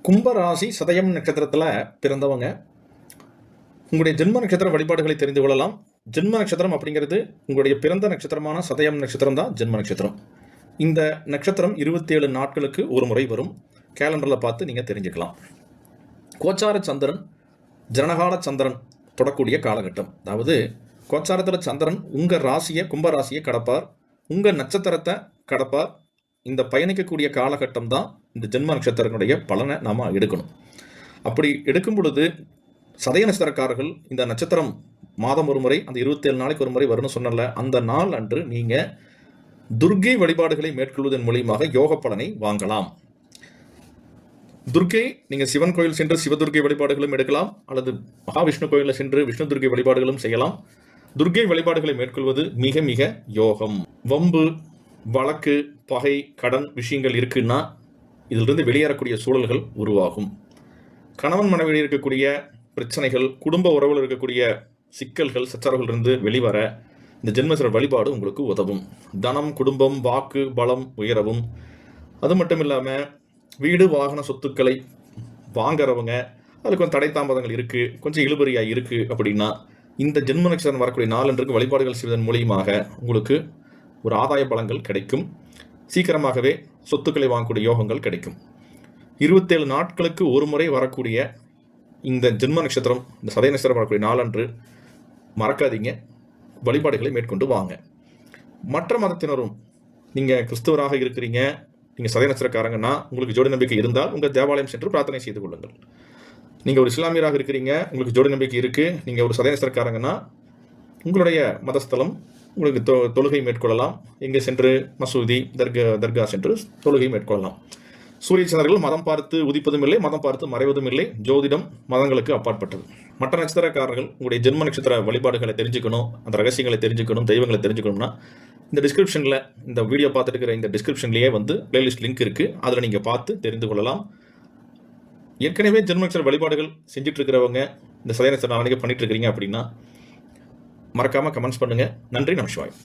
கும்பராசி சதயம் நட்சத்திரத்தில் பிறந்தவங்க உங்களுடைய ஜென்ம நட்சத்திர வழிபாடுகளை தெரிந்து கொள்ளலாம். ஜென்ம நட்சத்திரம் அப்படிங்கிறது உங்களுடைய பிறந்த நட்சத்திரமான சதயம் நட்சத்திரம் தான் ஜென்ம நட்சத்திரம். இந்த நட்சத்திரம் 27 நாட்களுக்கு ஒரு முறை வரும். கேலண்டரில் பார்த்து நீங்கள் தெரிஞ்சுக்கலாம். கோச்சார சந்திரன் ஜனகால சந்திரன் தொடக்கூடிய காலகட்டம். அதாவது கோச்சாரத்தில் சந்திரன் உங்கள் ராசியை கும்பராசியை கடப்பார், உங்கள் நட்சத்திரத்தை கடப்பார். இந்த பயணிக்கக்கூடிய காலகட்டம் தான் இந்த ஜென்ம நட்சத்திரனுடைய பலனை நாம் எடுக்கணும். அப்படி எடுக்கும் பொழுது சதய நட்சத்திரக்காரர்கள் இந்த நட்சத்திரம் மாதம் ஒரு முறை, அந்த 27 நாளைக்கு ஒரு முறை வரும்னு சொன்னல, அந்த நாள் அன்று நீங்கள் துர்க்கை வழிபாடுகளை மேற்கொள்வதன் மூலியமாக யோக பலனை வாங்கலாம். துர்க்கை நீங்கள் சிவன் கோயில் சென்று சிவதுர்க்கை வழிபாடுகளும் எடுக்கலாம், அல்லது மகாவிஷ்ணு கோயிலில் சென்று விஷ்ணு துர்க்கை வழிபாடுகளும் செய்யலாம். துர்க்கை வழிபாடுகளை மேற்கொள்வது மிக மிக யோகம். வம்பு, வழக்கு, பகை, கடன் விஷயங்கள் இருக்குன்னா இதிலிருந்து வெளியேறக்கூடிய சூழல்கள் உருவாகும். கணவன் மனைவியில் இருக்கக்கூடிய பிரச்சனைகள், குடும்ப உறவில் இருக்கக்கூடிய சிக்கல்கள், சச்சரவுகளிலிருந்து வெளிவர இந்த ஜென்மசர வழிபாடு உங்களுக்கு உதவும். தனம், குடும்பம், வாக்கு, பலம் உயரவும். அது மட்டும் இல்லாமல் வீடு வாகன சொத்துக்களை வாங்குறவங்க அதுக்கு கொஞ்சம் தடை தாமதங்கள் இருக்குது, கொஞ்சம் இழுபறியாக இருக்குது அப்படின்னா இந்த ஜென்ம நட்சத்திரம் வரக்கூடிய நாளன்றுக்கு வழிபாடுகள் செய்வதன் மூலியமாக உங்களுக்கு ஒரு ஆதாய பலங்கள் கிடைக்கும். சீக்கிரமாகவே சொத்துக்களை வாங்கக்கூடிய யோகங்கள் கிடைக்கும். 27 நாட்களுக்கு ஒரு முறை வரக்கூடிய இந்த ஜென்ம நட்சத்திரம், இந்த சதய நட்சத்திரம் வரக்கூடிய நாளன்று மறக்காதீங்க, வழிபாடுகளை மேற்கொண்டு வாங்க. மற்ற மதத்தினரும், நீங்கள் கிறிஸ்தவராக இருக்கிறீங்க, நீங்கள் சதய நட்சத்திரக்காரங்கன்னா உங்களுக்கு ஜோடி நம்பிக்கை இருந்தால் உங்கள் தேவாலயம் சென்று பிரார்த்தனை செய்து கொள்ளுங்கள். நீங்கள் ஒரு இஸ்லாமியராக இருக்கிறீங்க, உங்களுக்கு ஜோடி நம்பிக்கை இருக்குது, நீங்கள் ஒரு சதய நட்சத்திரக்காரங்கன்னா உங்களுடைய மதஸ்தலம் உங்களுக்கு தொழுகை மேற்கொள்ளலாம். எங்கே சென்று மசூதி, தர்கா சென்று தொழுகை மேற்கொள்ளலாம். சூரிய சந்திரர்கள் மதம் பார்த்து உதிப்பதும் இல்லை, மதம் பார்த்து மறைவதும் இல்லை. ஜோதிடம் மதங்களுக்கு அப்பாற்பட்டது. மற்ற நட்சத்திரக்காரர்கள் உங்களுடைய ஜென்ம நட்சத்திர வழிபாடுகளை தெரிஞ்சுக்கணும், அந்த ரகசியங்களை தெரிஞ்சுக்கணும், தெய்வங்களை தெரிஞ்சுக்கணும்னா இந்த டிஸ்கிரிப்ஷனில், இந்த வீடியோ பார்த்துட்டு இருக்கிற இந்த டிஸ்கிரிப்ஷன்லேயே பிளேலிஸ்ட் லிங்க் இருக்குது, அதில் நீங்கள் பார்த்து தெரிந்து கொள்ளலாம். ஏற்கனவே ஜென்ம நட்சத்திர வழிபாடுகள் செஞ்சுட்டு இருக்கிறவங்க, இந்த சதய நட்சத்திர நாளைக்கு பண்ணிட்டு இருக்கிறீங்க அப்படின்னா மறக்காமல் கமெண்ட்ஸ் பண்ணுங்கள். நன்றி, நமஸ்காரம்.